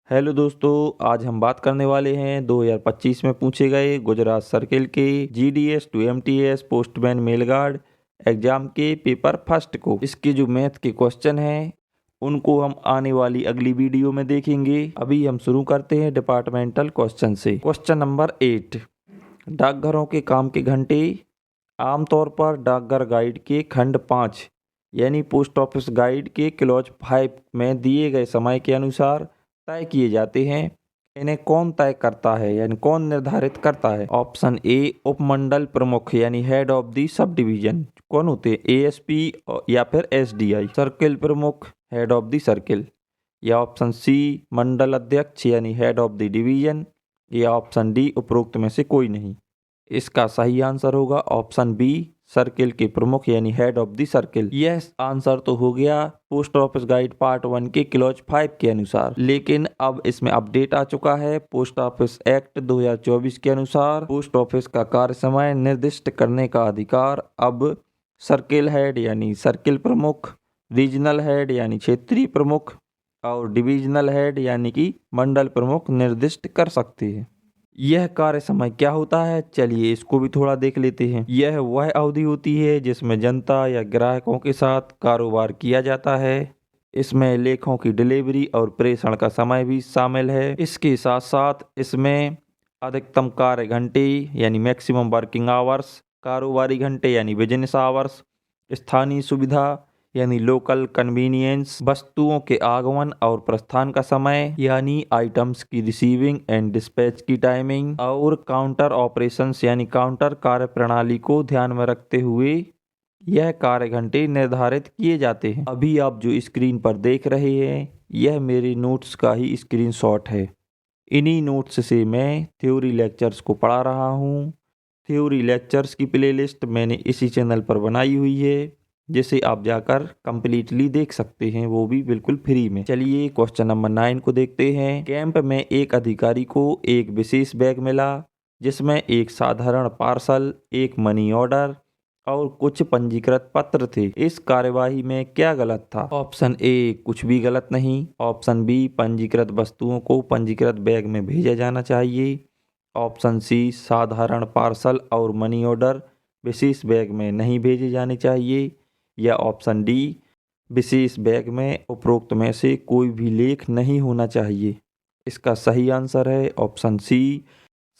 Hello दोस्तों, आज हम बात करने वाले हैं 2025 में पूछे गए गुजरात सर्किल के GDS to MTS postman mail guard exam के पेपर फर्स्ट को। इसके जो मैथ के क्वेश्चन हैं उनको हम आने वाली अगली वीडियो में देखेंगे। अभी हम शुरू करते हैं डिपार्टमेंटल क्वेश्चन से। क्वेश्चन नंबर 8, डाकघरों के काम के घंटे आमतौर पर डाकघर गाइड के खंड 5 यानी पोस्ट ऑफिस गाइड के क्लॉज 5 में दिए गए समय के अनुसार तय किए जाते हैं। इन्हें कौन तय करता है यानी कौन निर्धारित करता है? ऑप्शन ए, उपमंडल प्रमुख यानी head of the sub division. कौन होते हैं? ASP या फिर SDI। सर्किल प्रमुख, हेड ऑफ द सर्किल। या ऑप्शन सी, मंडल अध्यक्ष यानी हेड ऑफ द डिवीजन। या ऑप्शन डी, उपरोक्त में से कोई नहीं। इसका सही आंसर होगा ऑप्शन बी, सर्किल के प्रमुख यानी हेड ऑफ द सर्किल। यह आंसर तो हो गया पोस्ट ऑफिस गाइड पार्ट 1 के क्लॉज 5 के अनुसार, लेकिन अब इसमें अपडेट आ चुका है। पोस्ट ऑफिस एक्ट 2024 के अनुसार पोस्ट ऑफिस का कार्य समय निर्दिष्ट करने का अधिकार अब सर्किल हेड यानी सर्किल प्रमुख, रीजनल हेड यानी क्षेत्रीय प्रमुख और डिविजनल हेड यानी कि मंडल प्रमुख निर्दिष्ट कर सकते हैं। यह कार्य समय क्या होता है? चलिए इसको भी थोड़ा देख लेते हैं। यह वह अवधि होती है जिसमें जनता या ग्राहकों के साथ कारोबार किया जाता है। इसमें लेखों की डिलीवरी और प्रेषण का समय भी शामिल है। इसके साथ साथ इसमें अधिकतम कार्य घंटे यानी मैक्सिमम वर्किंग आवर्स, कारोबारी घंटे यानी बिजनेस आवर्स, स्थानीय सुविधा यानी लोकल कन्वीनियंस, वस्तुओं के आगमन और प्रस्थान का समय यानी आइटम्स की रिसीविंग एंड डिस्पैच की टाइमिंग, और काउंटर ऑपरेशंस यानी काउंटर कार्य प्रणाली को ध्यान में रखते हुए यह कार्य घंटे निर्धारित किए जाते हैं। अभी आप जो स्क्रीन पर देख रहे हैं यह मेरे नोट्स का ही स्क्रीनशॉट है। इन्हीं नोट्स से मैं थ्योरी लेक्चर्स को पढ़ा रहा हूँ। थ्योरी लेक्चर्स की प्लेलिस्ट मैंने इसी चैनल पर बनाई हुई है, जिसे आप जाकर कंप्लीटली देख सकते हैं, वो भी बिल्कुल फ्री में। चलिए क्वेश्चन नंबर 9 को देखते हैं। कैंप में एक अधिकारी को एक विशेष बैग मिला जिसमें एक साधारण पार्सल, एक मनी ऑर्डर और कुछ पंजीकृत पत्र थे। इस कार्यवाही में क्या गलत था? ऑप्शन ए, कुछ भी गलत नहीं। ऑप्शन बी, पंजीकृत वस्तुओं को पंजीकृत बैग में भेजा जाना चाहिए। ऑप्शन सी, साधारण पार्सल और मनी ऑर्डर विशेष बैग में नहीं भेजे जाने चाहिए। या ऑप्शन डी, विशेष बैग में उपरोक्त में से कोई भी लेख नहीं होना चाहिए। इसका सही आंसर है ऑप्शन सी,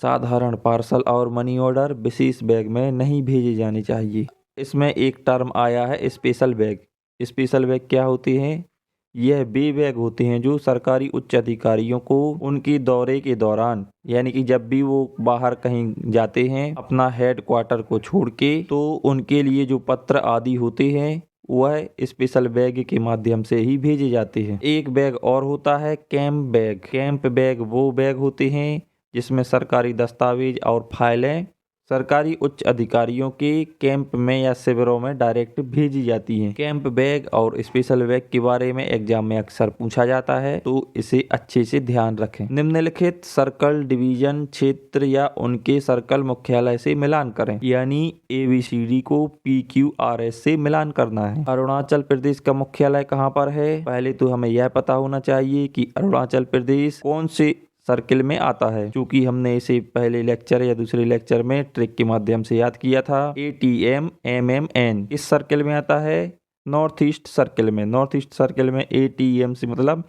साधारण पार्सल और मनी ऑर्डर विशेष बैग में नहीं भेजे जाने चाहिए। इसमें एक टर्म आया है स्पेशल बैग। स्पेशल बैग क्या होते हैं? यह वे बैग होते हैं जो सरकारी उच्च अधिकारियों को उनके दौरे के दौरान यानी कि जब भी वो बाहर कहीं जाते हैं अपना हेड क्वार्टर को छोड़ के, तो उनके लिए जो पत्र आदि होते हैं वह स्पेशल बैग के माध्यम से ही भेजे जाते हैं। एक बैग और होता है कैंप बैग। कैंप बैग वो बैग होते हैं जिसमें सरकारी दस्तावेज और फाइलें सरकारी उच्च अधिकारियों के कैंप में या शिविरों में डायरेक्ट भेजी जाती हैं। कैंप बैग और स्पेशल बैग के बारे में एग्जाम में अक्सर पूछा जाता है, तो इसे अच्छे से ध्यान रखें। निम्नलिखित सर्कल डिवीजन क्षेत्र या उनके सर्कल मुख्यालय से मिलान करें, यानी ABCD को PQRS से मिलान करना है। अरुणाचल प्रदेश का मुख्यालय कहाँ पर है? पहले तो हमें यह पता होना चाहिए कि अरुणाचल प्रदेश कौन से सर्किल में आता है, क्योंकि हमने इसे पहले लेक्चर या दूसरे लेक्चर में ट्रिक के माध्यम से याद किया था। ATM MMN इस सर्किल में आता है नॉर्थ ईस्ट सर्किल में। नॉर्थ ईस्ट सर्किल में ATM से मतलब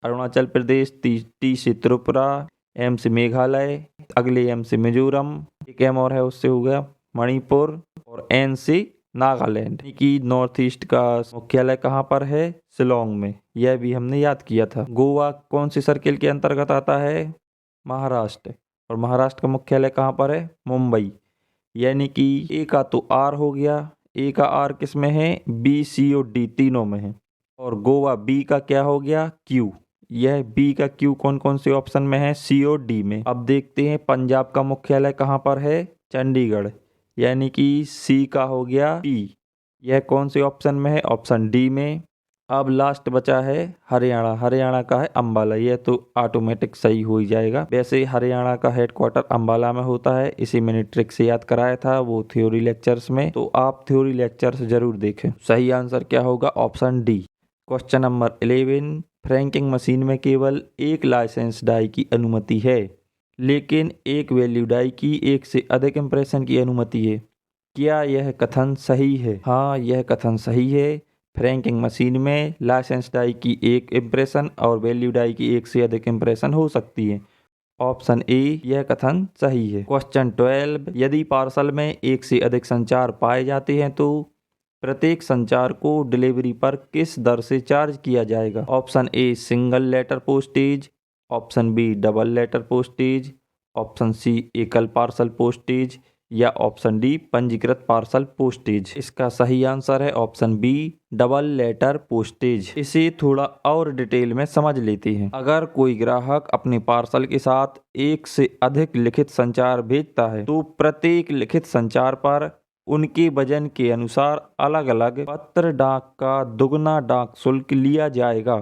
अरुणाचल प्रदेश, T से त्रिपुरा, M से मेघालय, अगले M से मिजोरम, एक M और है उससे हो गया मणिपुर, और N से नागालैंड। कि नॉर्थ ईस्ट का मुख्यालय कहाँ पर है? शिलोंग में। यह भी हमने याद किया था। गोवा कौन से सर्किल के अंतर्गत आता है? महाराष्ट्र। और महाराष्ट्र का मुख्यालय कहाँ पर है? मुंबई। यानी कि ए का तो R हो गया। ए का R किस में है? B, C और D तीनों में है। और गोवा B का क्या हो गया? Q। यह B का Q कौन कौन से ऑप्शन में है? C और D में। अब देखते हैं पंजाब का मुख्यालय कहाँ पर है? चंडीगढ़। यानी कि C का हो गया P। यह कौन से ऑप्शन में है? ऑप्शन D में। अब लास्ट बचा है हरियाणा। हरियाणा का है अंबाला। यह तो ऑटोमेटिक सही हो ही जाएगा। वैसे हरियाणा का हेडक्वार्टर अंबाला में होता है, इसे मैंने ट्रिक से याद कराया था वो थ्योरी लेक्चर्स में, तो आप थ्योरी लेक्चर्स जरूर देखें। सही आंसर क्या होगा? Option D. Question number 11, franking machine में केवल एक लाइसेंस डाई की अनुमति है, लेकिन एक वैल्यू डाई की एक से अधिक इम्प्रेशन की अनुमति है। क्या यह कथन सही है? हाँ, यह कथन सही है। फ्रैंकिंग मशीन में लाइसेंस डाई की एक इम्प्रेशन और वैल्यू डाई की एक से अधिक इम्प्रेशन हो सकती है। ऑप्शन ए, यह कथन सही है। क्वेश्चन 12, यदि पार्सल में एक से अधिक संचार पाए जाते हैं तो प्रत्येक संचार को डिलीवरी पर किस दर से चार्ज किया जाएगा? Option A, single letter postage, option B, double letter postage, option C, एकल पार्सल पोस्टेज या ऑप्शन डी, पंजीकृत पार्सल पोस्टेज। इसका सही आंसर है option B, double letter postage. इसे थोड़ा और डिटेल में समझ लेते हैं। अगर कोई ग्राहक अपने पार्सल के साथ एक से अधिक लिखित संचार भेजता है तो प्रत्येक लिखित संचार पर उनके वजन के अनुसार अलग अलग पत्र डाक का दुगना डाक शुल्क लिया जाएगा।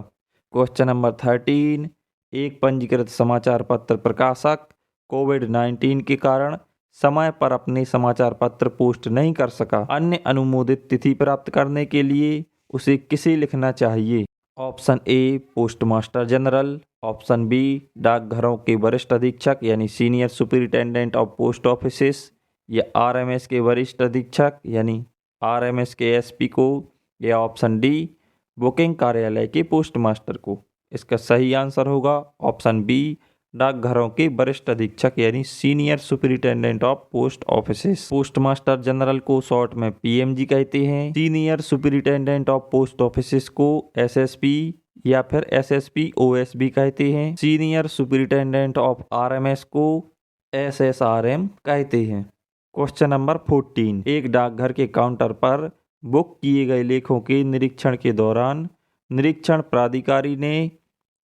क्वेश्चन नंबर 13, एक पंजीकृत समाचार पत्र प्रकाशक कोविड-19 के कारण समय पर अपने समाचार पत्र पोस्ट नहीं कर सका। अन्य अनुमोदित तिथि प्राप्त करने के लिए उसे किसे लिखना चाहिए? Option A, postmaster general, option B, डाकघरों के वरिष्ठ अधीक्षक यानी senior superintendent of post offices या आरएमएस के वरिष्ठ अधीक्षक यानी आरएमएस के एसपी को, या ऑप्शन डी, बुकिंग कार्यालय के पोस्टमास्टर को। इसका सही आंसर होगा ऑप्शन बी, डाकघरों के वरिष्ठ अधीक्षक यानी senior superintendent of post offices. Postmaster general को शॉर्ट में पीएमजी कहते हैं। Senior superintendent of post offices को एसएसपी या फिर एसएसपी ओएसबी कहते हैं। सीनियर सुपरिटेंडेंट ऑफ आरएमएस को एसएसआरएम कहते हैं। क्वेश्चन नंबर 14, एक डाकघर के काउंटर पर बुक किए गए लेखों के निरीक्षण के दौरान निरीक्षण प्राधिकारी ने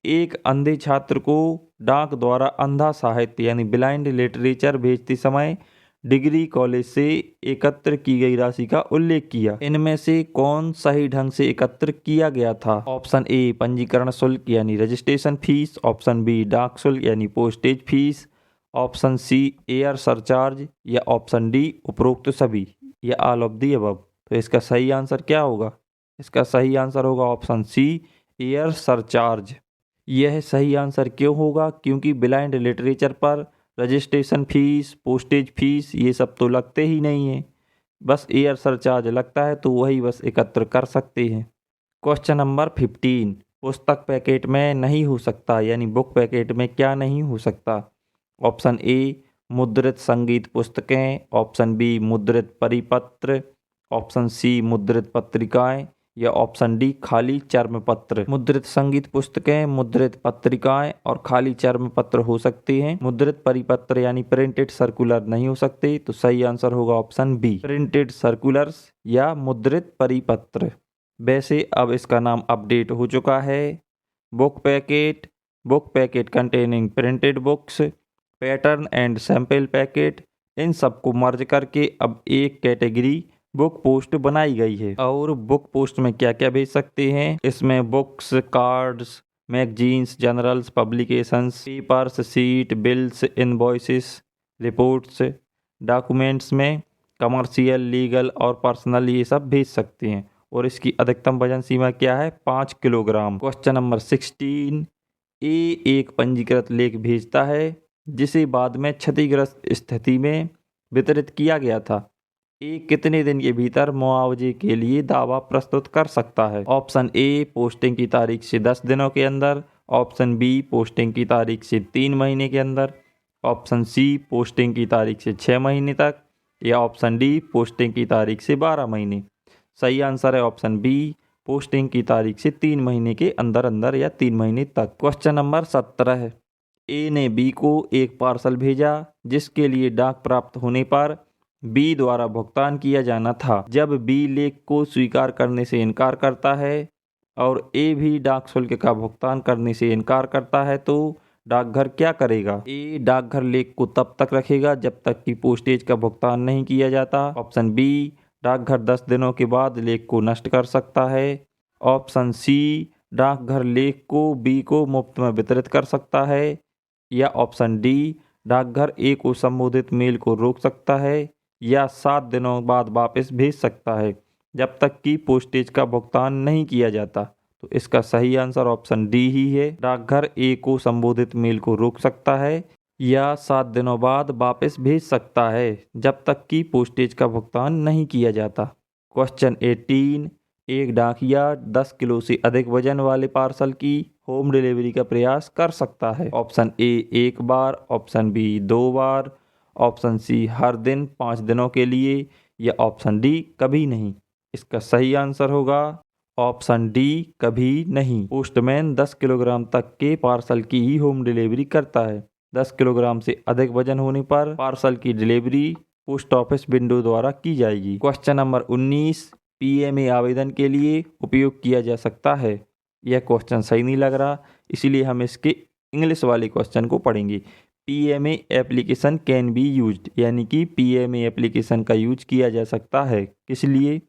एक अंधे छात्र को डाक द्वारा अंधा साहित्य यानी ब्लाइंड लिटरेचर भेजते समय डिग्री कॉलेज से एकत्र की गई राशि का उल्लेख किया। इनमें से कौन सही ढंग से एकत्र किया गया था? ऑप्शन ए, पंजीकरण शुल्क यानी रजिस्ट्रेशन फीस, ऑप्शन बी, डाक शुल्क यानी postage fees, option C, air surcharge या ऑप्शन डी, उपरोक्त सभी या ऑल ऑफ दी अबव। तो इसका सही आंसर क्या होगा? इसका सही आंसर होगा ऑप्शन सी, एयर सरचार्ज। यह सही आंसर क्यों होगा? क्योंकि ब्लाइंड लिटरेचर पर रजिस्ट्रेशन फीस, पोस्टेज फीस ये सब तो लगते ही नहीं है, बस एयर सरचार्ज लगता है, तो वही बस एकत्र कर सकते हैं। क्वेश्चन नंबर 15, पुस्तक पैकेट में नहीं हो सकता यानी बुक पैकेट में क्या नहीं हो सकता? ऑप्शन ए, मुद्रित संगीत पुस्तकें, ऑप्शन बी, मुद्रित परिपत्र, ऑप्शन सी, मुद्रित पत्रिकाएं या ऑप्शन डी, खाली चर्म पत्र। मुद्रित संगीत पुस्तकें, मुद्रित पत्रिकाएं और खाली चर्म पत्र हो सकते हैं। मुद्रित परिपत्र यानी प्रिंटेड सर्कुलर नहीं हो सकते, तो सही आंसर होगा ऑप्शन बी, प्रिंटेड सर्कुलर्स या मुद्रित परिपत्र। वैसे अब इसका नाम अपडेट हो चुका है। Book packet containing printed books, pattern and sample packet, इन सबको मर्ज करके अब एक कैटेगरी बुक पोस्ट बनाई गई है। और बुक पोस्ट में क्या क्या भेज सकते हैं? इसमें books, cards, magazines, journals, publications, papers, seat, bills, invoices, reports, documents में कमर्शियल, लीगल और पर्सनल ये सब भेज सकते हैं। और इसकी अधिकतम वजन सीमा क्या है? 5 किलोग्राम। क्वेश्चन नंबर 16, ए एक पंजीकृत लेख भेजता है जिसे बाद में क्षतिग्रस्त स्थिति में वितरित किया गया था। ए कितने दिन के भीतर मुआवजे के लिए दावा प्रस्तुत कर सकता है? ऑप्शन ए, पोस्टिंग की तारीख से 10 दिनों के अंदर, ऑप्शन बी, पोस्टिंग की तारीख से 3 महीने के अंदर, ऑप्शन सी, पोस्टिंग की तारीख से 6 महीने तक या ऑप्शन डी, पोस्टिंग की तारीख से 12 महीने। सही आंसर है ऑप्शन बी, पोस्टिंग की तारीख से 3 महीने के अंदर अंदर या 3 महीने तक। क्वेश्चन नंबर 17, ए ने बी को एक पार्सल भेजा जिसके लिए डाक प्राप्त होने पर बी द्वारा भुगतान किया जाना था। जब बी लेख को स्वीकार करने से इनकार करता है और ए भी डाक शुल्क का भुगतान करने से इनकार करता है तो डाकघर क्या करेगा? ए, डाकघर लेख को तब तक रखेगा जब तक कि पोस्टेज का भुगतान नहीं किया जाता। ऑप्शन बी, डाकघर 10 दिनों के बाद लेख को नष्ट कर सकता है। ऑप्शन सी, डाकघर लेख को बी को मुफ्त में वितरित कर सकता है या ऑप्शन डी, डाकघर ए को संबोधित मेल को रोक सकता है या 7 दिनों बाद वापस भेज सकता है जब तक कि पोस्टेज का भुगतान नहीं किया जाता। तो इसका सही आंसर ऑप्शन डी ही है। डाकघर ए को संबोधित मेल को रोक सकता है या 7 दिनों बाद वापस भेज सकता है जब तक कि पोस्टेज का भुगतान नहीं किया जाता। क्वेश्चन 18, एक डाकिया 10 किलो से अधिक वजन वाले पार्सल की होम डिलीवरी का प्रयास कर सकता है। ऑप्शन ए 1 बार, ऑप्शन बी 2 बार, ऑप्शन सी हर दिन 5 दिनों के लिए या ऑप्शन डी कभी नहीं। इसका सही आंसर होगा ऑप्शन डी कभी नहीं। पोस्टमैन 10 किलोग्राम तक के पार्सल की ही होम डिलीवरी करता है। 10 किलोग्राम से अधिक वजन होने पर पार्सल की डिलीवरी पोस्ट ऑफिस विंडो द्वारा की जाएगी। क्वेश्चन नंबर 19, पीएमए आवेदन के लिए उपयोग किया जा सकता है। यह क्वेश्चन सही नहीं लग रहा, इसीलिए हम इसके इंग्लिश वाले क्वेश्चन को पढ़ेंगे। PMA application can be used, यानी कि पीएमए एप्लीकेशन का यूज किया जा सकता है। किस लिए?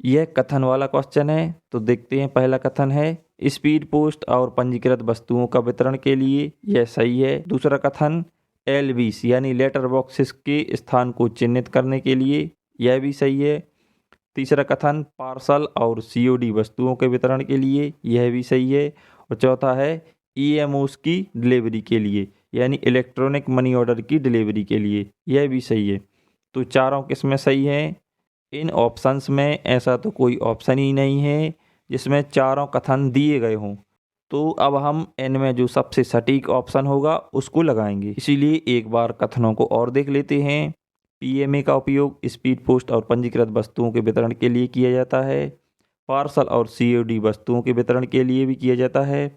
यह कथन वाला क्वेश्चन है, तो देखते हैं। पहला कथन है स्पीड पोस्ट और पंजीकृत वस्तुओं का वितरण के लिए, यह सही है। दूसरा कथन एलबीस यानी लेटर बॉक्सेस के स्थान को चिन्हित करने के लिए, यह भी सही है। तीसरा कथन पार्सल और सीओडी वस्तुओं के वितरण के लिए, यह भी सही है। और चौथा है ईएमओस की डिलीवरी के लिए, यानी इलेक्ट्रॉनिक मनी ऑर्डर की डिलीवरी के लिए, यह भी सही है। तो चारों किसमें सही हैं? इन ऑप्शंस में ऐसा तो कोई ऑप्शन ही नहीं है जिसमें चारों कथन दिए गए हों। तो अब हम इनमें जो सबसे सटीक ऑप्शन होगा उसको लगाएंगे। इसीलिए एक बार कथनों को और देख लेते हैं। पीएमए का उपयोग स्पीड पोस्ट और पंजीकृत वस्तुओं के वितरण के लिए किया जाता है। पार्सल और सीओडी वस्तुओं के वितरण के लिए भी किया जाता है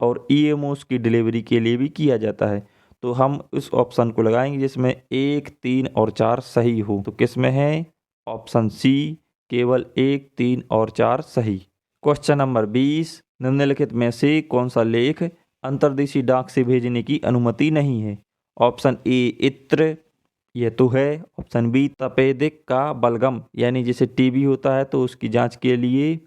और ईएमओस की डिलीवरी के लिए भी किया जाता है। तो हम उस ऑप्शन को लगाएंगे जिसमें 1, 3 और 4 सही हो। तो किस में है? ऑप्शन सी, केवल 1, 3 और 4 सही। क्वेश्चन नंबर 20, निम्नलिखित में से कौन सा लेख अंतर्देशीय डाक से भेजने की अनुमति नहीं है? ऑप्शन ए इत्र, यह तो है। ऑप्शन बी तपेदिक का बलगम, यानी जैसे टीबी होता है तो उसकी जांच के लिए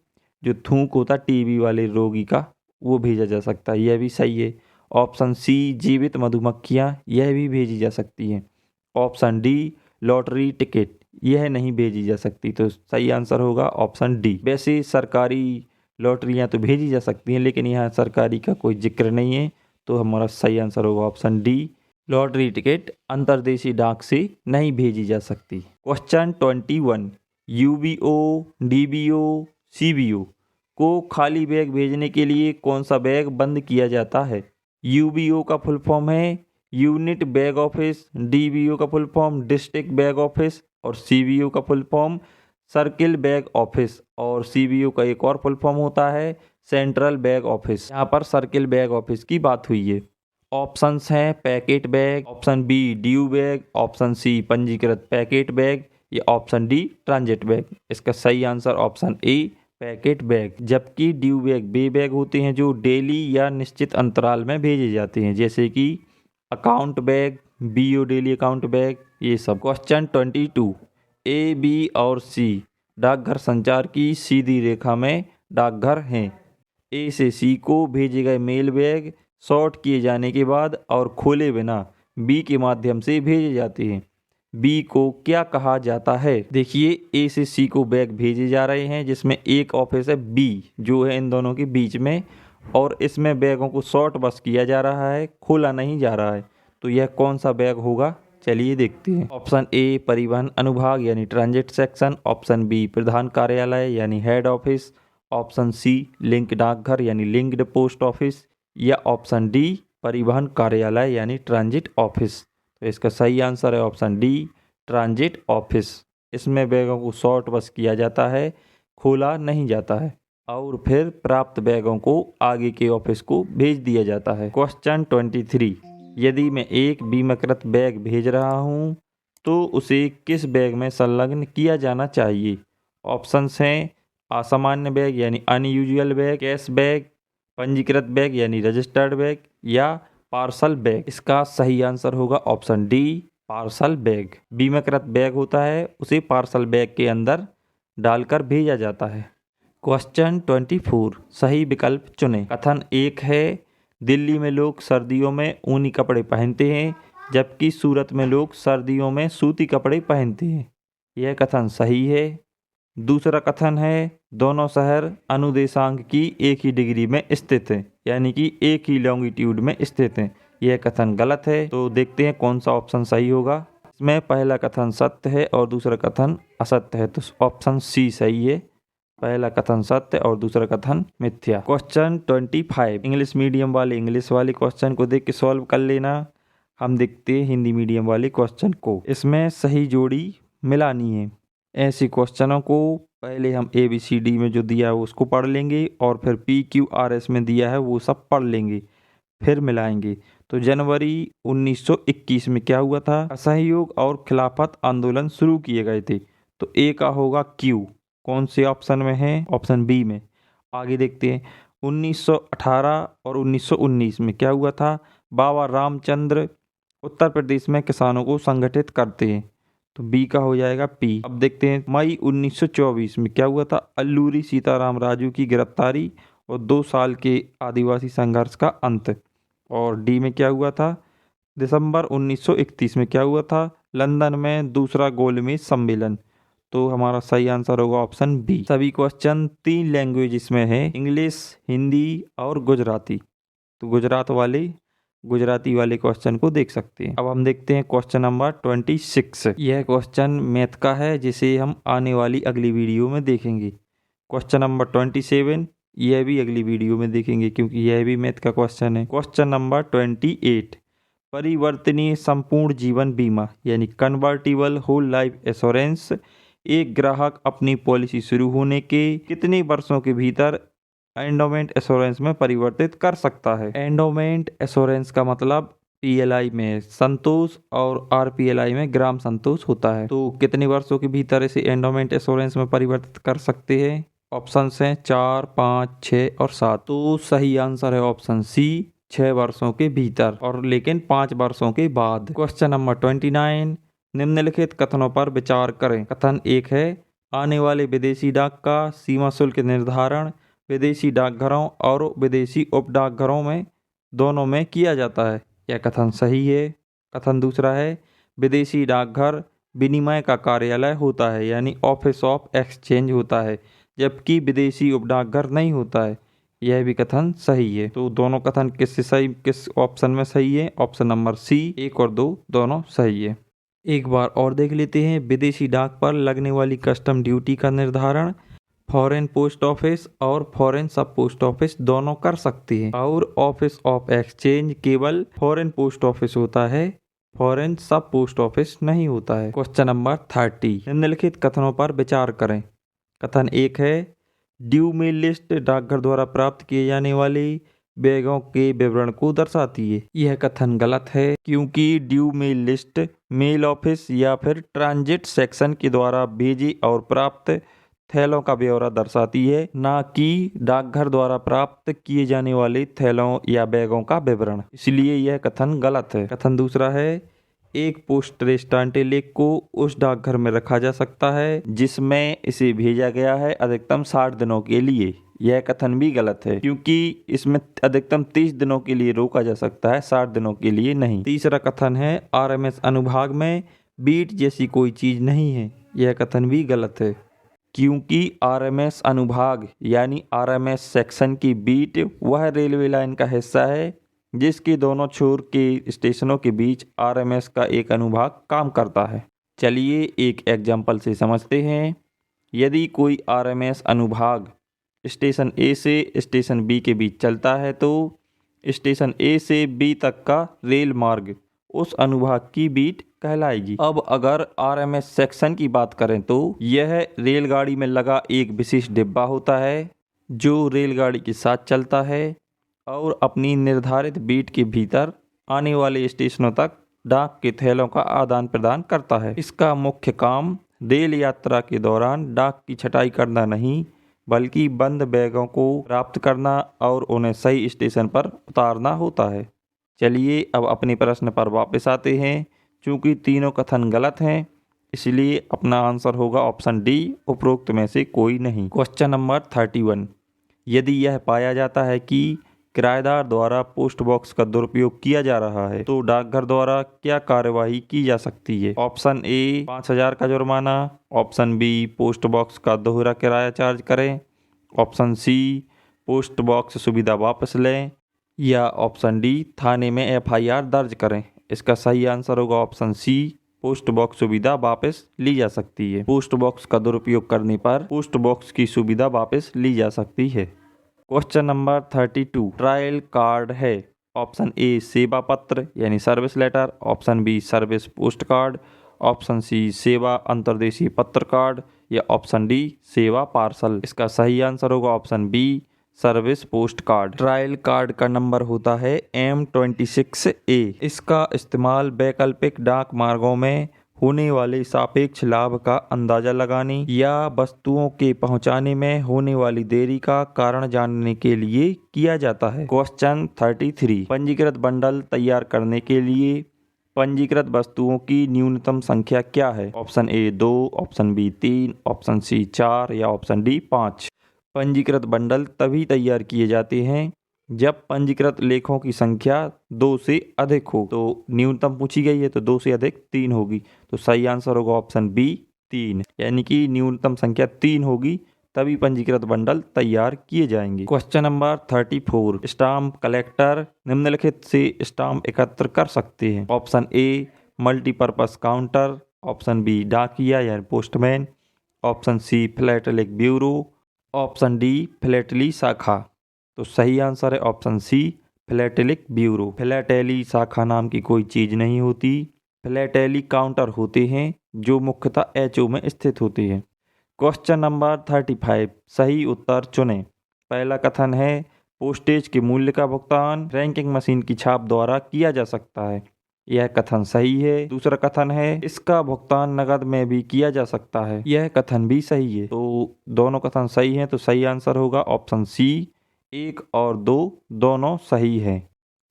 जो थूक होता है टीबी वाले रोगी का, वो भेजा जा सकता है, यह भी सही है। ऑप्शन सी जीवित मधुमक्खियाँ, यह भी भेजी जा सकती हैं। ऑप्शन डी लॉटरी टिकट, यह नहीं भेजी जा सकती। तो सही आंसर होगा ऑप्शन डी। वैसे सरकारी लॉटरियां तो भेजी जा सकती हैं, लेकिन यहाँ सरकारी का कोई जिक्र नहीं है, तो हमारा सही आंसर होगा ऑप्शन डी, लॉटरी टिकट अंतर्देशीय डाक से नहीं भेजी जा सकती। क्वेश्चन 21, यूबीओ, डीबीओ, सीबीओ को खाली बैग भेजने के लिए कौन सा बैग बंद किया जाता है? यूबीओ का फुल फॉर्म है यूनिट बैग ऑफिस, डीबीओ का full form district bag office और सीबीओ का full form circle bag office, और सीबीओ का एक और फुल फॉर्म होता है सेंट्रल बैग ऑफिस। यहाँ पर सर्किल बैग ऑफिस की बात हुई है। ऑप्शंस हैं packet bag, option B due bag, option C पंजीकृत पैकेट बैग या ऑप्शन डी ट्रांजिट बैग। इसका सही answer option A packet bag. जबकि ड्यू बैग वे बैग होते हैं जो डेली या निश्चित अंतराल में भेजे जाते हैं, जैसे कि account bag, BO daily account bag, ये सब। क्वेश्चन 22, ए, बी और सी डाकघर संचार की सीधी रेखा में डाकघर हैं। ए से सी को भेजे गए मेल बैग सॉर्ट किए जाने के बाद और खोले बिना बी के माध्यम से भेजे जाते हैं। बी को क्या कहा जाता है? देखिए, ए से सी को बैग भेजे जा रहे हैं जिसमें एक ऑफिस है बी जो है इन दोनों के बीच में, और इसमें बैगों को सॉर्ट बस किया जा रहा है, खोला नहीं जा रहा है। तो यह कौन सा बैग होगा? चलिए देखते हैं। ऑप्शन ए परिवहन अनुभाग यानी ट्रांजिट सेक्शन, ऑप्शन बी प्रधान कार्यालय यानी head office, option C link डाकघर यानी लिंक्ड पोस्ट ऑफिस या ऑप्शन डी परिवहन कार्यालय यानी ट्रांजिट ऑफिस। तो इसका सही आंसर है ऑप्शन डी ट्रांजिट ऑफिस। इसमें बैगों को सॉर्ट बस किया जाता है, खोला नहीं जाता है, और फिर प्राप्त बैगों को आगे के ऑफिस को भेज दिया जाता है। क्वेश्चन 23, यदि मैं एक बीमाकृत बैग भेज रहा हूँ तो उसे किस बैग में संलग्न किया जाना चाहिए? ऑप्शंस हैं असामान्य बैग यानी अनयूजुअल बैग, कैश बैग, पंजीकृत बैग यानी रजिस्टर्ड बैग या पार्सल बैग। इसका सही आंसर होगा ऑप्शन डी पार्सल बैग। बीमाकृत बैग होता है उसे पार्सल बैग के अंदर डालकर भेजा जाता है। क्वेश्चन 24, सही विकल्प चुनें। कथन 1 है दिल्ली में लोग सर्दियों में ऊनी कपड़े पहनते हैं जबकि सूरत में लोग सर्दियों में सूती कपड़े पहनते हैं। यह कथन सही है। दूसरा कथन है दोनों शहर अनुदेशांक की एक ही डिग्री में स्थित हैं, यानी कि एक ही लॉन्गिट्यूड में स्थित हैं। यह कथन गलत है। तो देखते हैं कौन सा ऑप्शन सही होगा। इसमें पहला कथन सत्य है और दूसरा कथन असत्य है, तो ऑप्शन सी सही है। पहला कथन सत्य और दूसरा कथन मिथ्या। क्वेश्चन 25, इंग्लिश मीडियम वाले इंग्लिश वाले क्वेश्चन को देख के सॉल्व कर लेना। हम देखते हैं हिंदी मीडियम वाले क्वेश्चन को। इसमें सही जोड़ी मिलानी है। ऐसे क्वेश्चनों को पहले हम ABCD में जो दिया है उसको पढ़ लेंगे और फिर PQRS में दिया है वो सब पढ़ लेंगे, फिर मिलाएंगे। तो जनवरी 1921 में क्या हुआ था? असहयोग और खिलाफत आंदोलन शुरू किए गए थे। तो ए का होगा क्यू। कौन से ऑप्शन में है? ऑप्शन बी में। आगे देखते हैं 1918 और 1919 में क्या हुआ था? बाबा रामचंद्र उत्तर प्रदेश में किसानों को संगठित करते हैं, तो बी का हो जाएगा पी। अब देखते हैं मई 1924 में क्या हुआ था? अल्लूरी सीताराम राजू की गिरफ्तारी और 2 साल के आदिवासी संघर्ष का अंत। और डी में क्या हुआ था? दिसंबर 1931 में क्या हुआ था? लंदन में दूसरा गोलमेज सम्मेलन। तो हमारा सही आंसर होगा ऑप्शन बी। सभी क्वेश्चन 3 लैंग्वेज में है, इंग्लिश, हिंदी और गुजराती। तो गुजराती वाले क्वेश्चन को देख सकते हैं। अब हम देखते हैं क्वेश्चन नंबर 26। यह क्वेश्चन मैथ का है जिसे हम आने वाली अगली वीडियो में देखेंगे। क्वेश्चन नंबर 27 यह भी अगली वीडियो में देखेंगे क्योंकि यह भी मैथ का क्वेश्चन है। क्वेश्चन नंबर 28, परिवर्तनीय संपूर्ण जीवन बीमा यानी कन्वर्टिबल होल लाइफ एश्योरेंस एक ग्राहक अपनी पॉलिसी शुरू होने के कितने वर्षों के भीतर एंडोमेंट एश्योरेंस में परिवर्तित कर सकता है? एंडोमेंट एश्योरेंस का मतलब PLI में संतोष और RPLI में ग्राम संतोष होता है। तो कितने वर्षों के भीतर इसे एंडोमेंट एश्योरेंस में परिवर्तित कर सकते हैं? ऑप्शंस हैं 4, 5, 6 और 7। तो सही आंसर है ऑप्शन सी, 6 वर्षों के भीतर, और लेकिन 5 वर्षों के बाद। क्वेश्चन नंबर 29, निम्नलिखित कथनों पर विचार करें। कथन 1 है आने वाले विदेशी डाक का सीमा शुल्क निर्धारण विदेशी डाकघरों और विदेशी उप डाकघरों में दोनों में किया जाता है। यह कथन सही है। कथन दूसरा है विदेशी डाकघर विनिमय का कार्यालय होता है यानी ऑफिस ऑफ एक्सचेंज होता है, जबकि विदेशी उप डाकघर नहीं होता है। यह भी कथन सही है। तो दोनों कथन किस ऑप्शन में सही है? ऑप्शन नंबर सी, 1 और 2 दोनों सही है। एक बार और देख लेते हैं। विदेशी डाक पर लगने वाली कस्टम ड्यूटी का निर्धारण फॉरेन पोस्ट ऑफिस और फॉरेन सब पोस्ट ऑफिस दोनों कर सकती है, और ऑफिस ऑफ एक्सचेंज केवल फॉरेन पोस्ट ऑफिस होता है, फॉरेन सब पोस्ट ऑफिस नहीं होता है। क्वेश्चन नंबर 30, निम्नलिखित कथनों पर विचार करें। कथन 1 है ड्यू मेल लिस्ट डाकघर द्वारा प्राप्त किए जाने वाले बैगों के विवरण को दर्शाती है। यह कथन गलत है क्योंकि due mail list mail office या फिर ट्रांजिट सेक्शन के द्वारा भेजे और प्राप्त थैलों का ब्यौरा दर्शाती है, ना कि डाकघर द्वारा प्राप्त किए जाने वाले थैलों या बैगों का विवरण। इसलिए यह कथन गलत है। कथन दूसरा है एक पोस्ट रेस्टांटे लेख को उस डाकघर में रखा जा सकता है जिसमें इसे भेजा गया है अधिकतम 60 दिनों के लिए। यह कथन भी गलत है क्योंकि इसमें अधिकतम 30 दिनों के लिए रोका जा सकता है, 60 दिनों के लिए नहीं। तीसरा कथन है RMS अनुभाग में बीट जैसी कोई चीज नहीं है। यह कथन भी गलत है क्योंकि RMS अनुभाग यानी RMS सेक्शन की बीट वह रेलवे लाइन का हिस्सा है जिसके दोनों छोर के स्टेशनों के बीच RMS का एक अनुभाग काम करता है। चलिए एक एग्जाम्पल से समझते हैं। यदि कोई RMS अनुभाग स्टेशन A से स्टेशन B के बीच चलता है तो स्टेशन A से B तक का रेल मार्ग उस अनुभाग की बीट कहलाएगी। अब अगर RMS सेक्शन की बात करें तो यह रेलगाड़ी में लगा एक विशेष डिब्बा होता है जो रेलगाड़ी के साथ चलता है और अपनी निर्धारित बीट के भीतर आने वाले स्टेशनों तक डाक के थैलों का आदान प्रदान करता है। इसका मुख्य काम रेल यात्रा के दौरान डाक की छटाई करना नहीं बल्कि बंद बैगों को प्राप्त करना और उन्हें सही स्टेशन पर उतारना होता है। चलिए अब अपने प्रश्न पर वापस आते हैं। चूंकि तीनों कथन गलत हैं इसलिए अपना आंसर होगा ऑप्शन डी, उपरोक्त में से कोई नहीं। क्वेश्चन नंबर 31, यदि यह पाया जाता है कि किराएदार द्वारा पोस्ट बॉक्स का दुरुपयोग किया जा रहा है तो डाकघर द्वारा क्या कार्यवाही की जा सकती है? ऑप्शन ए 5000 का जुर्माना, ऑप्शन बी पोस्ट बॉक्स का दोहरा किराया चार्ज करें, ऑप्शन सी पोस्ट बॉक्स सुविधा वापस लें या ऑप्शन डी थाने में एफआईआर दर्ज करें। इसका सही आंसर होगा ऑप्शन सी पोस्ट बॉक्स सुविधा वापस ली जा सकती है। पोस्ट बॉक्स का दुरुपयोग करने पर पोस्ट बॉक्स की सुविधा वापस ली जा सकती है। क्वेश्चन नंबर 32 ट्रायल कार्ड है। ऑप्शन ए सेवा पत्र यानी service letter, option B service post card, option C सेवा अंतर्देशीय पत्र कार्ड या ऑप्शन डी सेवा पार्सल। इसका सही आंसर होगा option B service post card. Trial card का नंबर होता है M26A। इसका इस्तेमाल वैकल्पिक डाक मार्गों में होने वाले सापेक्ष लाभ का अंदाजा लगाने या वस्तुओं के पहुंचाने में होने वाली देरी का कारण जानने के लिए किया जाता है। क्वेश्चन 33 पंजीकृत बंडल तैयार करने के लिए पंजीकृत वस्तुओं की न्यूनतम संख्या क्या है? Option A 2, option B 3, option C 4 या ऑप्शन डी 5। पंजीकृत बंडल तभी तैयार किए जाते हैं जब पंजीकृत लेखों की संख्या 2 से अधिक हो। तो न्यूनतम पूछी गई है तो 2 से अधिक 3 होगी, तो सही आंसर होगा ऑप्शन बी 3, यानी कि न्यूनतम संख्या 3 होगी तभी पंजीकृत बंडल तैयार किए जाएंगे। क्वेश्चन नंबर 34 स्टाम्प कलेक्टर निम्नलिखित से स्टाम्प एकत्र कर सकते हैं। Option A multipurpose counter, option B डाकिया या postman, option C philatelic bureau, option D philately शाखा। तो सही आंसर है ऑप्शन सी फिलैटेलिक ब्यूरो। फिलैटेली शाखा नाम की कोई चीज़ नहीं होती, फिलैटेली काउंटर होते हैं जो मुख्यतः HO में स्थित होते हैं। क्वेश्चन नंबर 35 सही उत्तर चुनें। पहला कथन है पोस्टेज के मूल्य का भुगतान रैंकिंग मशीन की छाप द्वारा किया जा सकता है। यह कथन सही है। दूसरा कथन है इसका भुगतान नकद में भी किया जा सकता है। यह कथन भी सही है। तो दोनों कथन सही हैं, तो सही आंसर होगा ऑप्शन सी 1 और 2 दोनों सही हैं।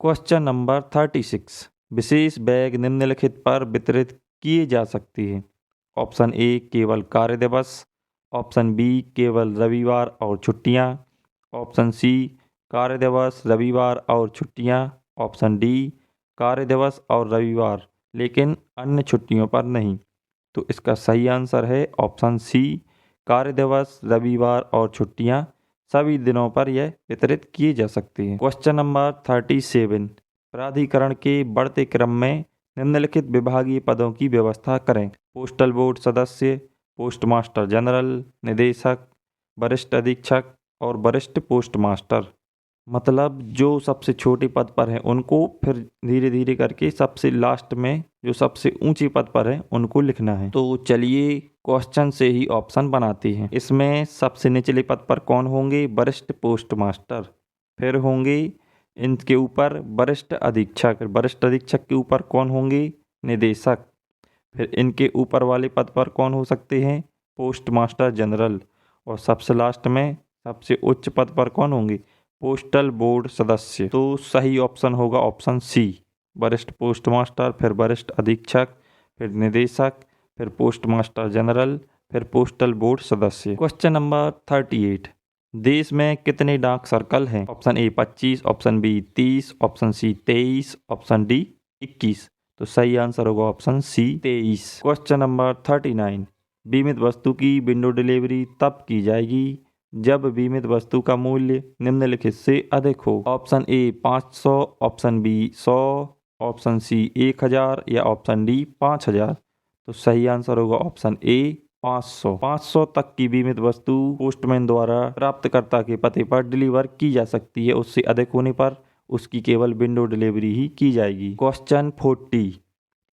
क्वेश्चन नंबर 36 विशेष बैग निम्नलिखित पर वितरित किए जा सकते हैं। ऑप्शन ए केवल कार्य दिवस, ऑप्शन बी केवल रविवार और छुट्टियां, ऑप्शन सी कार्य दिवस रविवार और छुट्टियां, ऑप्शन डी कार्य दिवस और रविवार लेकिन अन्य छुट्टियों पर नहीं। तो इसका सही आंसर है ऑप्शन सी कार्य दिवस रविवार और छुट्टियां सभी दिनों पर यह वितरित किए जा सकते हैं। क्वेश्चन नंबर 37 प्राधिकरण के बढ़ते क्रम में निम्नलिखित विभागीय पदों की व्यवस्था करें। पोस्टल बोर्ड सदस्य, पोस्टमास्टर जनरल, निदेशक, वरिष्ठ अधीक्षक और वरिष्ठ पोस्टमास्टर। मतलब जो सबसे छोटे पद पर हैं उनको फिर धीरे धीरे करके सबसे लास्ट में जो सबसे ऊंचे पद पर है उनको लिखना है। तो चलिए क्वेश्चन से ही ऑप्शन बनाते हैं। इसमें सबसे निचले पद पर कौन होंगे? वरिष्ठ पोस्टमास्टर। फिर होंगे इनके ऊपर वरिष्ठ अधीक्षक। वरिष्ठ अधीक्षक के ऊपर कौन होंगे? निदेशक। फिर इनके ऊपर वाले पद पर कौन हो सकते हैं? Postmaster general. और सबसे लास्ट में सबसे उच्च पद पर कौन होंगे? पोस्टल बोर्ड सदस्य। तो सही ऑप्शन होगा ऑप्शन सी वरिष्ठ पोस्टमास्टर, फिर वरिष्ठ अधीक्षक, फिर निदेशक, फिर पोस्टमास्टर जनरल, फिर पोस्टल बोर्ड सदस्य। क्वेश्चन नंबर 38 देश में कितने डाक सर्कल हैं? Option A 25, option B 30, option C 23, option D 21। तो सही आंसर होगा ऑप्शन सी 23। क्वेश्चन नंबर 39 बीमित वस्तु की विंडो डिलीवरी तब की जाएगी जब बीमित वस्तु का मूल्य निम्नलिखित से अधिक हो। Option A 500, option B 100, option C 1000 या ऑप्शन डी 5000। तो सही आंसर होगा ऑप्शन ए 500। 500 तक की बीमित वस्तु पोस्टमैन द्वारा प्राप्तकर्ता के पते पर डिलीवर की जा सकती है। उससे अधिक होने पर उसकी केवल विंडो डिलीवरी ही की जाएगी। क्वेश्चन 40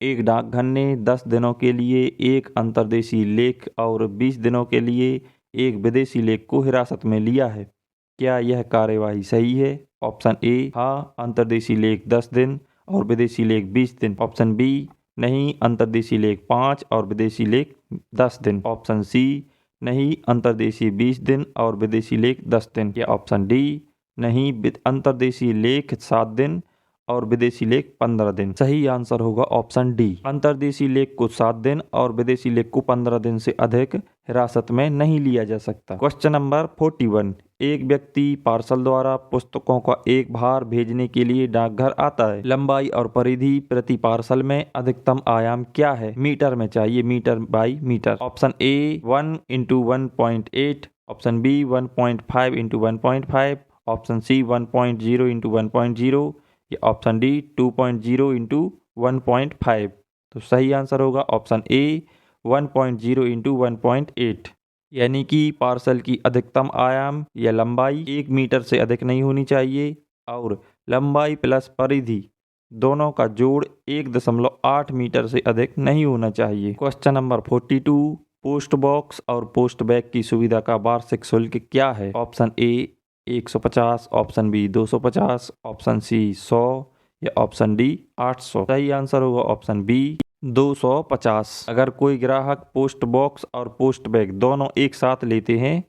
एक डाकघर ने 10 दिनों के लिए एक अंतर्देशीय लेख और 20 दिनों के लिए एक विदेशी लेख को हिरासत में लिया है। क्या यह कार्यवाही सही है? ऑप्शन ए हाँ अंतर्देशीय लेख 10 दिन और विदेशी लेख 20 दिन। ऑप्शन बी नहीं अंतर्देशीय लेख 5 और विदेशी लेख 10 दिन। ऑप्शन सी नहीं अंतर्देशीय 20 दिन और विदेशी लेख 10 दिन। या ऑप्शन डी नहीं अंतर्देशीय लेख 7 दिन और विदेशी लेख 15 दिन। सही आंसर होगा ऑप्शन डी अंतर्देशीय लेख को 7 दिन और विदेशी लेख को 15 दिन से अधिक हिरासत में नहीं लिया जा सकता। क्वेश्चन नंबर 41 एक व्यक्ति पार्सल द्वारा पुस्तकों का एक भार भेजने के लिए डाकघर आता है। लंबाई और परिधि प्रति पार्सल में अधिकतम आयाम क्या है? मीटर में चाहिए, metre by metre. Option A 1 × 1.8, option B 1.5 into 1.5, option C 1.0 into 1.0 या ऑप्शन डी 2.0 इंटू 1.5। तो सही आंसर होगा ऑप्शन ए 1.0 इंटू 1.8, यानी कि पार्सल की अधिकतम आयाम या लंबाई 1 मीटर से अधिक नहीं होनी चाहिए और लंबाई प्लस परिधि दोनों का जोड़ 1.8 मीटर से अधिक नहीं होना चाहिए। क्वेश्चन नंबर 42, पोस्ट बॉक्स और पोस्ट बैग की सुविधा का वार्षिक शुल्क क्या है? Option A 150, option B 250, option C 100 या ऑप्शन डी 800। सही आंसर होगा ऑप्शन बी 250। अगर कोई ग्राहक पोस्ट बॉक्स और पोस्ट बैग दोनों एक साथ लेते हैं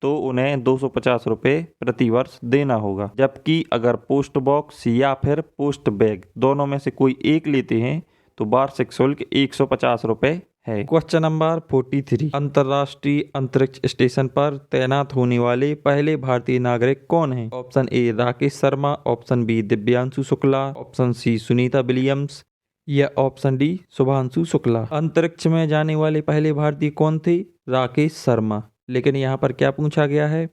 तो उन्हें 250 रुपये प्रति वर्ष देना होगा, जबकि अगर पोस्ट बॉक्स या फिर पोस्ट बैग दोनों में से कोई एक लेते हैं तो वार्षिक शुल्क 150 रुपये है। क्वेश्चन नंबर 43, अंतर्राष्ट्रीय अंतरिक्ष स्टेशन पर तैनात होने वाले पहले भारतीय नागरिक कौन हैं? Option A Rakesh Sharma, option B Divyanshu Shukla, option C Sunita Williams या ऑप्शन डी शुभांशु शुक्ला। अंतरिक्ष में जाने वाले पहले भारतीय कौन थे? राकेश शर्मा। लेकिन यहाँ पर क्या पूछा गया है?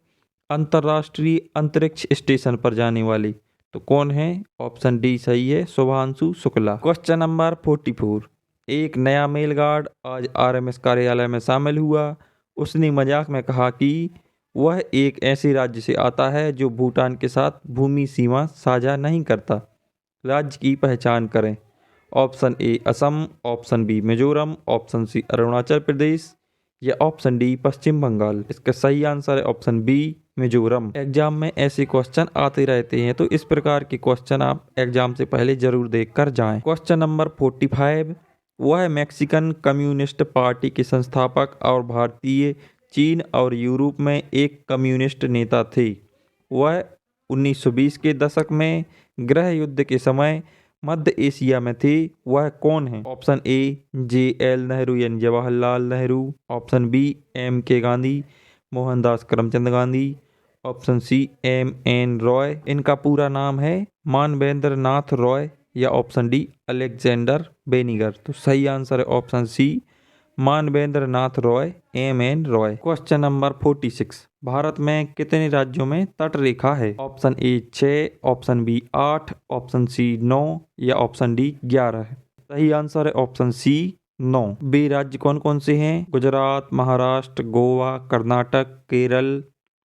अंतर्राष्ट्रीय अंतरिक्ष स्टेशन पर जाने वाली, तो कौन है? ऑप्शन डी सही है, शुभांशु शुक्ला। क्वेश्चन नंबर 44, एक नया मेल गार्ड आज आरएमएस कार्यालय में शामिल हुआ। उसने मजाक में कहा कि वह एक ऐसे राज्य से आता है जो भूटान के साथ भूमि सीमा साझा नहीं करता। राज्य की पहचान करें। Option A Assam, option B Mizoram, option C Arunachal Pradesh या ऑप्शन डी पश्चिम बंगाल। इसका सही आंसर है ऑप्शन बी मिजोरम। एग्जाम में ऐसे क्वेश्चन आते रहते हैं, तो इस प्रकार के क्वेश्चन आप एग्जाम से पहले जरूर देख कर जाएं। क्वेश्चन नंबर 45, वह मैक्सिकन कम्युनिस्ट पार्टी के संस्थापक और भारतीय, चीन और यूरोप में एक कम्युनिस्ट नेता थे। वह 1920 के दशक में गृह युद्ध के समय मध्य एशिया में थे। वह कौन है? ऑप्शन ए JL नेहरू यानी Jawaharlal Nehru, option B MK Gandhi, Mohandas Karamchand Gandhi, option C MN Roy. इनका पूरा नाम है मानवेंद्र नाथ रॉय या ऑप्शन डी अलेक्जेंडर बेनिगर। तो सही आंसर है option C Manvendra Nath Roy, MN Roy. Question number 46, Bharat में कितने राज्यों में तट रेखा है? Option A 6, option B 8, option C 9 या ऑप्शन डी 11 है। सही आंसर है ऑप्शन सी 9। वे राज्य कौन कौन से हैं? गुजरात, महाराष्ट्र, गोवा, कर्नाटक, केरल,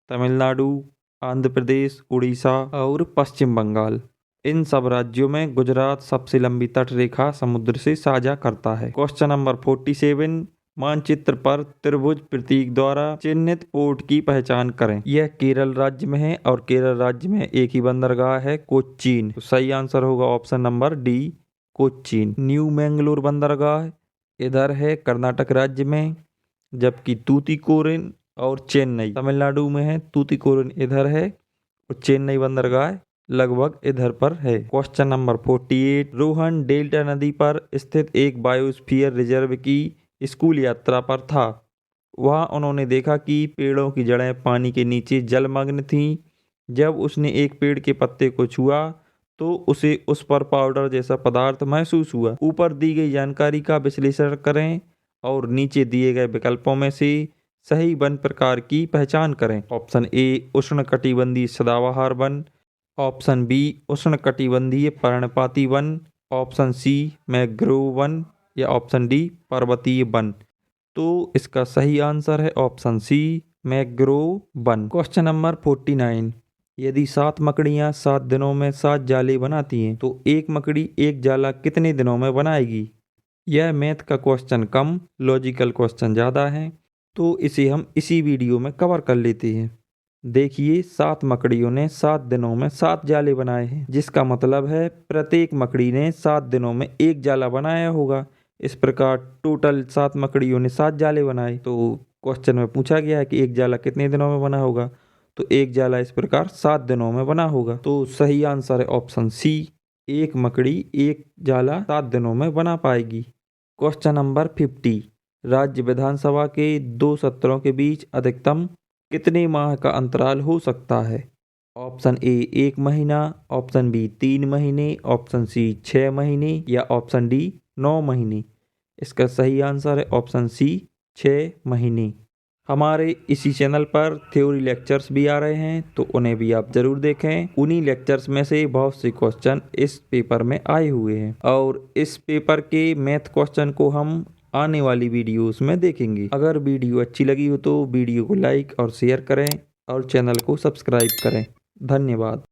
तमिलनाडु, आंध्र प्रदेश, उड़ीसा और पश्चिम बंगाल। इन सब राज्यों में गुजरात सबसे लंबी तट रेखा समुद्र से साझा करता है। क्वेश्चन नंबर 47, मानचित्र पर त्रिभुज प्रतीक द्वारा चिन्हित पोर्ट की पहचान करें। यह केरल राज्य में है और केरल राज्य में एक ही बंदरगाह है, कोच्चिन। तो सही आंसर होगा option number D Cochin. New Mangalore बंदरगाह इधर है कर्नाटक राज्य में, जबकि तूतीकोरिन और चेन्नई तमिलनाडु में है। तूतीकोरिन इधर है और चेन्नई बंदरगाह लगभग इधर पर है। क्वेश्चन नंबर 48, रोहन डेल्टा नदी पर स्थित एक बायोस्फीयर रिजर्व की स्कूल यात्रा पर था। वहां उन्होंने देखा कि पेड़ों की जड़ें पानी के नीचे जलमग्न थीं। जब उसने एक पेड़ के पत्ते को छुआ तो उसे उस पर पाउडर जैसा पदार्थ महसूस हुआ। ऊपर दी गई जानकारी का विश्लेषण करें और नीचे दिए गए विकल्पों में से सही वन प्रकार की पहचान करें। ऑप्शन ए उष्णकटिबंधीय सदाबहार वन, ऑप्शन बी उष्णकटिबंधीय पर्णपाती वन, ऑप्शन सी मैंग्रोव वन या ऑप्शन डी पर्वतीय वन। तो इसका सही आंसर है ऑप्शन सी मैंग्रोव वन। क्वेश्चन नंबर 49, यदि 7 मकड़ियाँ 7 दिनों में 7 जाले बनाती हैं तो एक मकड़ी एक जाला कितने दिनों में बनाएगी? यह मैथ का क्वेश्चन कम, लॉजिकल क्वेश्चन ज़्यादा है, तो इसे हम इसी वीडियो में कवर कर लेते हैं। देखिए 7 मकड़ियों ने 7 दिनों में 7 जाले बनाए हैं, जिसका मतलब है प्रत्येक मकड़ी ने 7 दिनों में एक जाला बनाया होगा। इस प्रकार टोटल 7 मकड़ियों ने 7 जाले बनाए। तो क्वेश्चन में पूछा गया है कि एक जाला कितने दिनों में बना होगा, तो एक जाला इस प्रकार 7 दिनों में बना होगा। तो सही आंसर है ऑप्शन सी, एक मकड़ी एक जाला 7 दिनों में बना पाएगी। क्वेश्चन नंबर 50, राज्य विधानसभा के 2 सत्रों के बीच अधिकतम कितने माह का अंतराल हो सकता है? ऑप्शन ए 1 महीना, ऑप्शन बी 3 महीने, ऑप्शन सी 6 महीने या ऑप्शन डी 9 महीने। इसका सही आंसर है ऑप्शन सी 6 महीने। हमारे इसी चैनल पर थ्योरी लेक्चर्स भी आ रहे हैं, तो उन्हें भी आप जरूर देखें। उन्हीं लेक्चर्स में से बहुत से क्वेश्चन इस पेपर में आए हुए हैं और इस पेपर के मैथ क्वेश्चन को हम आने वाली वीडियोस में देखेंगे। अगर वीडियो अच्छी लगी हो तो वीडियो को लाइक और शेयर करें और चैनल को सब्सक्राइब करें। धन्यवाद।